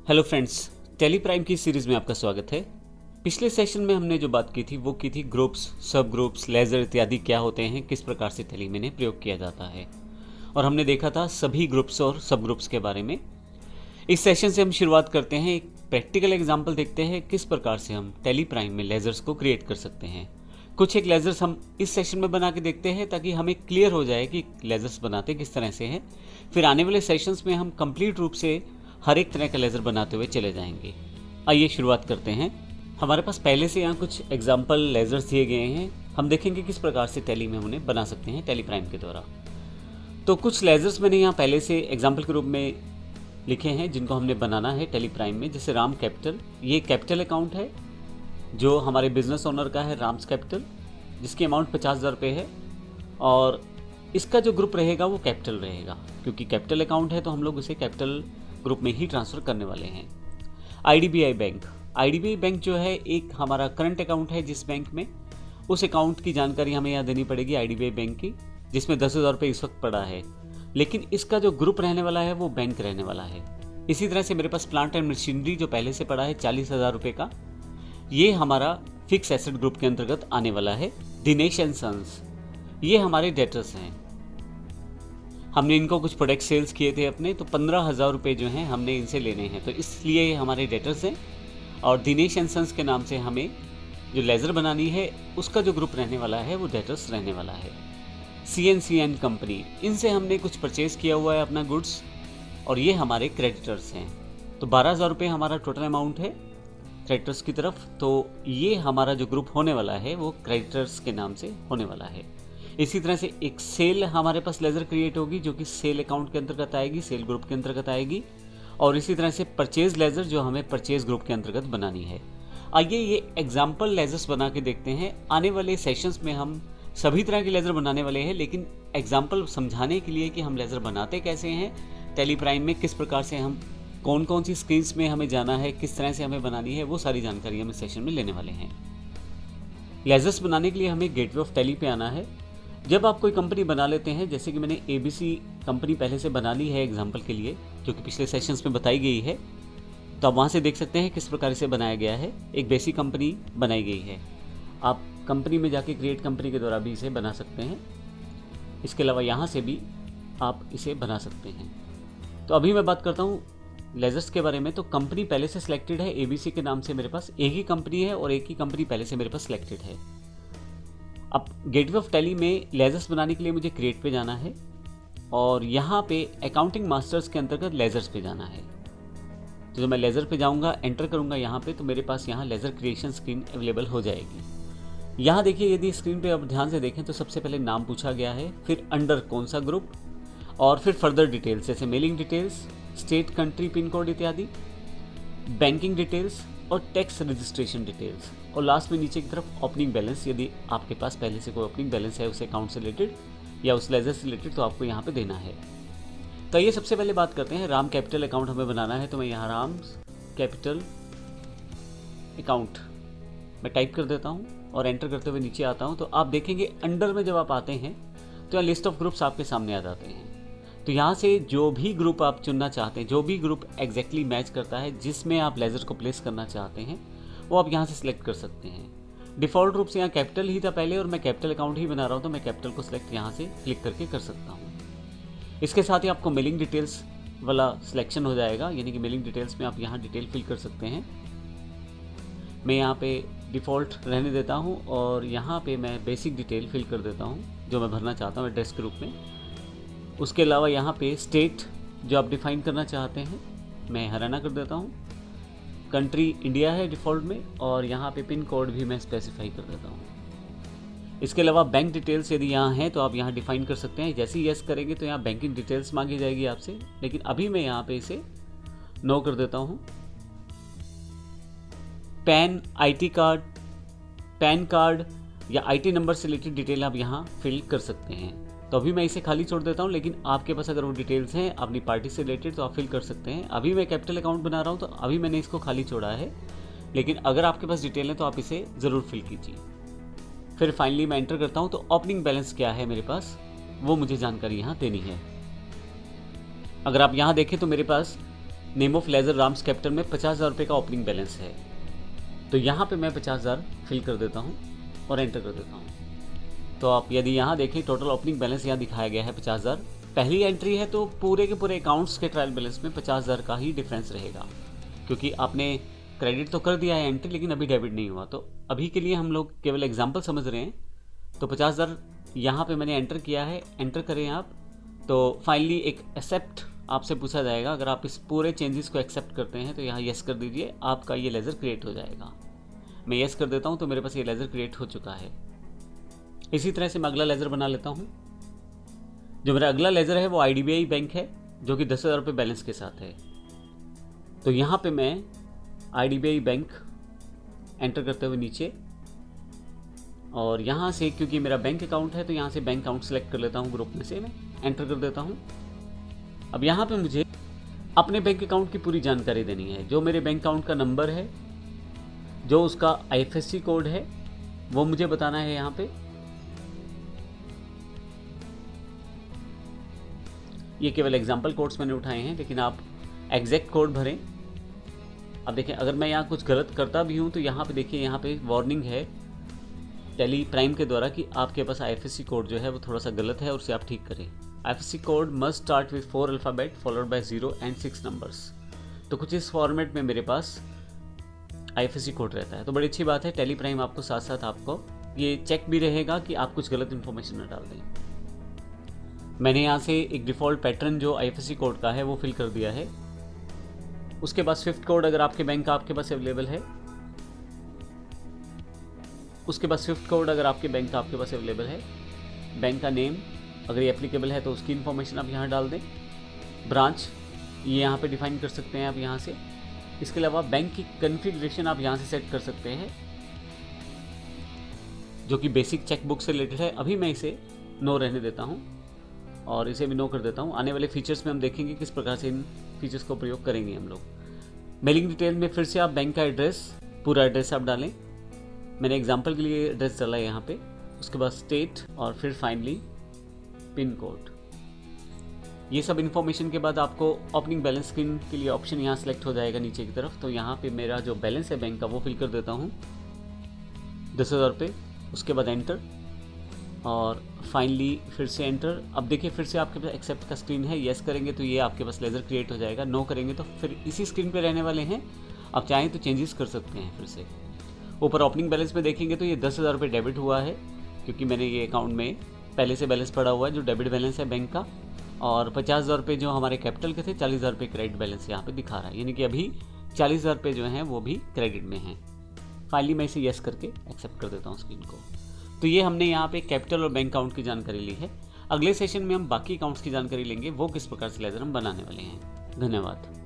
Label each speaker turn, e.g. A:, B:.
A: Hello friends, Tally Prime की series में आपका स्वागत है। पिछले सेशन में हमने जो बात की थी वो की थी ग्रुप्स, सब ग्रुप्स, लेजर इत्यादि क्या होते हैं, किस प्रकार से टेली में प्रयोग किया जाता है, और हमने देखा था सभी ग्रुप्स और सब ग्रुप्स के बारे में। इस सेशन से हम शुरुआत करते हैं, एक प्रैक्टिकल एग्जाम्पल देखते हैं किस प्रकार से हम टेली प्राइम में लेजर्स को क्रिएट कर सकते हैं। कुछ एक लेजर्स हम इस सेशन में बना के देखते हैं ताकि हमें क्लियर हो जाए कि लेजर्स बनाते किस तरह से हैं। फिर आने वाले सेशंस में हम कंप्लीट रूप से हर एक तरह का लेज़र बनाते हुए चले जाएंगे। आइए शुरुआत करते हैं। हमारे पास पहले से यहाँ कुछ एग्जाम्पल लेज़र्स दिए गए हैं, हम देखेंगे किस प्रकार से टेली में उन्हें बना सकते हैं टेली प्राइम के द्वारा। तो कुछ लेज़र्स मैंने यहाँ पहले से एग्जाम्पल के रूप में लिखे हैं जिनको हमने बनाना है टेली प्राइम में। जैसे राम कैपिटल, ये कैपिटल अकाउंट है जो हमारे बिजनेस ओनर का है, राम्स कैपिटल, जिसकी अमाउंट 50,000 रुपये है, और इसका जो ग्रुप रहेगा वो कैपिटल रहेगा। क्योंकि कैपिटल अकाउंट है तो हम लोग उसे कैपिटल ग्रुप में ही ट्रांसफ़र करने वाले हैं। IDBI बैंक जो है एक हमारा करंट अकाउंट है जिस बैंक में, उस अकाउंट की जानकारी हमें यहाँ देनी पड़ेगी IDBI बैंक की, जिसमें 10,000 रुपये इस वक्त पड़ा है, लेकिन इसका जो ग्रुप रहने वाला है वो बैंक रहने वाला है। इसी तरह से मेरे पास प्लांट एंड मशीनरी जो पहले से पड़ा है 40,000 रुपये का, ये हमारा फिक्स एसेट ग्रुप के अंतर्गत आने वाला है। दिनेश एंड सन्स, ये हमारे डेटर्स हैं, हमने इनको कुछ प्रोडक्ट सेल्स किए थे अपने, तो 15,000 रुपये जो हैं हमने इनसे लेने हैं, तो इसलिए ये हमारे डेटर्स हैं। और दिनेश एंड सन्स के नाम से हमें जो लेज़र बनानी है उसका जो ग्रुप रहने वाला है वो डेटर्स रहने वाला है। CNC एंड कंपनी, इनसे हमने कुछ परचेज़ किया हुआ है अपना गुड्स, और ये हमारे क्रेडिटर्स हैं। तो 12,000 रुपये हमारा टोटल अमाउंट है क्रेडिटर्स की तरफ, तो ये हमारा जो ग्रुप होने वाला है वो क्रेडिटर्स के नाम से होने वाला है। इसी तरह से एक सेल हमारे पास लेज़र क्रिएट होगी जो कि सेल अकाउंट के अंतर्गत आएगी, सेल ग्रुप के अंतर्गत आएगी, और इसी तरह से परचेज लेज़र जो हमें परचेज ग्रुप के अंतर्गत बनानी है। आइए ये एग्जाम्पल लेज़र्स बना के देखते हैं। आने वाले सेशंस में हम सभी तरह के लेज़र बनाने वाले हैं, लेकिन एग्जाम्पल समझाने के लिए कि हम लेज़र बनाते कैसे हैं टेली प्राइम में, किस प्रकार से हम कौन कौन सी स्क्रीन्स में हमें जाना है, किस तरह से हमें बनानी है, वो सारी जानकारी हम इस सेशन में लेने वाले हैं। लेज़र्स बनाने के लिए हमें गेटवे ऑफ टेली पे आना है। जब आप कोई कंपनी बना लेते हैं, जैसे कि मैंने ABC कंपनी पहले से बना ली है एग्जाम्पल के लिए, जो कि पिछले सेशंस में बताई गई है, तो आप वहाँ से देख सकते हैं किस प्रकार से बनाया गया है। एक बेसिक कंपनी बनाई गई है, आप कंपनी में जाके क्रिएट कंपनी के द्वारा भी इसे बना सकते हैं। इसके अलावा यहाँ से भी आप इसे बना सकते हैं। तो अभी मैं बात करता हूँ लेज़र्स के बारे में। तो कंपनी पहले से सिलेक्टेड है, ABC के नाम से मेरे पास एक ही कंपनी है, और एक ही कंपनी पहले से मेरे पास सिलेक्टेड है। अब गेटवे ऑफ टेली में लेज़र्स बनाने के लिए मुझे क्रिएट पे जाना है, और यहाँ पे अकाउंटिंग मास्टर्स के अंतर्गत लेज़र्स पे जाना है। तो जब मैं लेज़र पे जाऊँगा, एंटर करूँगा यहाँ पे, तो मेरे पास यहाँ लेज़र क्रिएशन स्क्रीन अवेलेबल हो जाएगी। यहाँ देखिए, यदि स्क्रीन पे आप ध्यान से देखें तो सबसे पहले नाम पूछा गया है, फिर अंडर कौन सा ग्रुप, और फिर फर्दर डिटेल्स जैसे mailing details, state, country, pin code इत्यादि, बैंकिंग डिटेल्स और टैक्स रजिस्ट्रेशन डिटेल्स, और लास्ट में नीचे की तरफ ओपनिंग बैलेंस। यदि आपके पास पहले से कोई ओपनिंग बैलेंस है उस अकाउंट से रिलेटेड या उस लेज़र से रिलेटेड, तो आपको यहाँ पे देना है। तो ये सबसे पहले बात करते हैं, राम कैपिटल अकाउंट हमें बनाना है, तो मैं यहाँ राम कैपिटल अकाउंट मैं टाइप कर देता हूँ और एंटर करते हुए नीचे आता हूँ। तो आप देखेंगे अंडर में जब आप आते हैं तो यहाँ लिस्ट ऑफ ग्रुप्स आपके सामने आ जाते हैं। तो यहाँ से जो भी ग्रुप आप चुनना चाहते हैं, जो भी ग्रुप एग्जैक्टली मैच करता है जिसमें आप लेज़र को प्लेस करना चाहते हैं, वो आप यहाँ से सिलेक्ट कर सकते हैं। डिफ़ॉल्ट रूप से यहाँ कैपिटल ही था पहले, और मैं कैपिटल अकाउंट ही बना रहा हूँ, तो मैं कैपिटल को सिलेक्ट यहाँ से क्लिक करके कर सकता हूँ। इसके साथ ही आपको मेलिंग डिटेल्स वाला सिलेक्शन हो जाएगा, यानी कि मेलिंग डिटेल्स में आप यहाँ डिटेल फिल कर सकते हैं। मैं यहाँ पे डिफ़ॉल्ट रहने देता हूँ, और यहाँ पे मैं बेसिक डिटेल फिल कर देता हूँ जो मैं भरना चाहता हूँ एड्रेस के रूप में। उसके अलावा यहाँ पे स्टेट जो आप डिफ़ाइन करना चाहते हैं मैं हरियाणा कर देता हूँ, कंट्री इंडिया है डिफ़ॉल्ट में, और यहाँ पे पिन कोड भी मैं स्पेसिफाई कर देता हूँ। इसके अलावा बैंक डिटेल्स यदि यहाँ हैं तो आप यहाँ डिफ़ाइन कर सकते हैं। जैसे ही यस करेंगे तो यहाँ बैंकिंग डिटेल्स मांगी जाएगी आपसे, लेकिन अभी मैं यहाँ पे इसे नो कर देता हूँ। Pan, IT card, pan card या IT नंबर से रिलेटेड डिटेल आप यहाँ फिल कर सकते हैं। तो अभी मैं इसे खाली छोड़ देता हूँ, लेकिन आपके पास अगर वो डिटेल्स हैं अपनी पार्टी से रिलेटेड तो आप फिल कर सकते हैं। अभी मैं कैपिटल अकाउंट बना रहा हूँ तो अभी मैंने इसको खाली छोड़ा है, लेकिन अगर आपके पास डिटेल है तो आप इसे ज़रूर फिल कीजिए। फिर फाइनली मैं एंटर करता हूँ, तो ओपनिंग बैलेंस क्या है मेरे पास वो मुझे जानकारी यहाँ देनी है। अगर आप यहाँ देखें तो मेरे पास name of ledger Ram's capital में 50,000 रुपये का ओपनिंग बैलेंस है। तो यहाँ पे मैं 50,000 फिल कर देता हूँ और एंटर कर देता हूँ। तो आप यदि यहाँ देखें टोटल ओपनिंग बैलेंस यहाँ दिखाया गया है 50,000। पहली एंट्री है तो पूरे के पूरे अकाउंट्स के ट्रायल बैलेंस में 50,000 का ही डिफरेंस रहेगा, क्योंकि आपने क्रेडिट तो कर दिया है एंट्री, लेकिन अभी डेबिट नहीं हुआ। तो अभी के लिए हम लोग केवल एग्जाम्पल समझ रहे हैं। तो 50,000 यहाँ पे मैंने एंटर किया है, एंटर करें आप। तो फाइनली एक एक्सेप्ट आपसे पूछा जाएगा। अगर आप इस पूरे चेंजेस को एक्सेप्ट करते हैं तो यहाँ यस कर दीजिए, आपका ये लेजर क्रिएट हो जाएगा। मैं यस कर देता हूँ तो मेरे पास ये लेजर क्रिएट हो चुका है। इसी तरह से मैं अगला लेजर बना लेता हूँ। जो मेरा अगला लेजर है वो IDBI बैंक है, जो कि 10,000 रुपये बैलेंस के साथ है। तो यहाँ पे मैं IDBI बैंक एंटर करते हुए नीचे, और यहाँ से क्योंकि मेरा बैंक अकाउंट है तो यहाँ से बैंक अकाउंट सेलेक्ट कर लेता हूँ, ग्रुप में से मैं एंटर कर देता हूँ। अब यहाँ पे मुझे अपने बैंक अकाउंट की पूरी जानकारी देनी है। जो मेरे बैंक अकाउंट का नंबर है, जो उसका IFSC कोड है, वो मुझे बताना है यहाँ पे। ये केवल एग्जाम्पल कोड्स मैंने उठाए हैं, लेकिन आप एग्जैक्ट कोड भरें। अब देखें, अगर मैं यहाँ कुछ गलत करता भी हूँ तो यहाँ पे देखिए, यहाँ पे वार्निंग है टेली प्राइम के द्वारा कि आपके पास IFSC कोड जो है वो थोड़ा सा गलत है और उसे आप ठीक करें। IFSC code must start with 4 alphabet followed by 0 and 6 numbers. तो कुछ इस फॉर्मेट में मेरे पास IFSC कोड रहता है। तो बड़ी अच्छी बात है, टेली प्राइम आपको साथ साथ आपको ये चेक भी रहेगा कि आप कुछ गलत इन्फॉर्मेशन न डाल दें। मैंने यहाँ से एक डिफ़ॉल्ट पैटर्न जो IFSC कोड का है वो फिल कर दिया है। उसके बाद स्विफ्ट कोड अगर आपके बैंक का आपके पास अवेलेबल है, उसके बाद स्विफ्ट कोड अगर आपके बैंक का आपके पास अवेलेबल है, बैंक का नेम अगर ये एप्लीकेबल है तो उसकी इन्फॉर्मेशन आप यहाँ डाल दें। ब्रांच ये यहाँ पे डिफाइन कर सकते हैं आप यहाँ से। इसके अलावा बैंक की कॉन्फ़िगरेशन आप यहाँ से सेट कर सकते हैं, जो कि बेसिक चेकबुक से रिलेटेड है। अभी मैं इसे नो रहने देता हूँ और इसे भी नो कर देता हूँ। आने वाले फीचर्स में हम देखेंगे किस प्रकार से इन फीचर्स को प्रयोग करेंगे हम लोग। मेलिंग डिटेल में फिर से आप बैंक का एड्रेस, पूरा एड्रेस आप डालें। मैंने एग्जांपल के लिए एड्रेस डाला है यहाँ पे। उसके बाद स्टेट और फिर फाइनली पिन कोड। ये सब इन्फॉर्मेशन के बाद आपको ओपनिंग बैलेंस स्क्रीन के लिए ऑप्शन यहाँ सेलेक्ट हो जाएगा नीचे की तरफ। तो यहाँ पे मेरा जो बैलेंस है बैंक का वो फिल कर देता हूँ 10,000 रुपये। उसके बाद एंटर और फाइनली फिर से एंटर। अब देखिए फिर से आपके पास एक्सेप्ट का स्क्रीन है। येस करेंगे तो ये आपके पास लेजर क्रिएट हो जाएगा, नो करेंगे तो फिर इसी स्क्रीन पे रहने वाले हैं। आप चाहें तो चेंजेस कर सकते हैं। फिर से ऊपर ओपनिंग बैलेंस में देखेंगे तो ये 10,000 रुपये डेबिट हुआ है, क्योंकि मैंने ये अकाउंट में पहले से बैलेंस पड़ा हुआ है जो डेबिट बैलेंस है बैंक का। और 50,000 रुपये जो हमारे कैपिटल के थे, 40,000 रुपये क्रेडिट बैलेंस यहाँ पे दिखा रहा है, यानी कि अभी 40,000 रुपये जो हैं वो भी क्रेडिट में हैं। फाइनली मैं इसे येस करके एक्सेप्ट कर देता हूँ स्क्रीन को। तो ये हमने यहाँ पे कैपिटल और बैंक अकाउंट की जानकारी ली है। अगले सेशन में हम बाकी अकाउंट्स की जानकारी लेंगे, वो किस प्रकार से लेजर हम बनाने वाले हैं। धन्यवाद।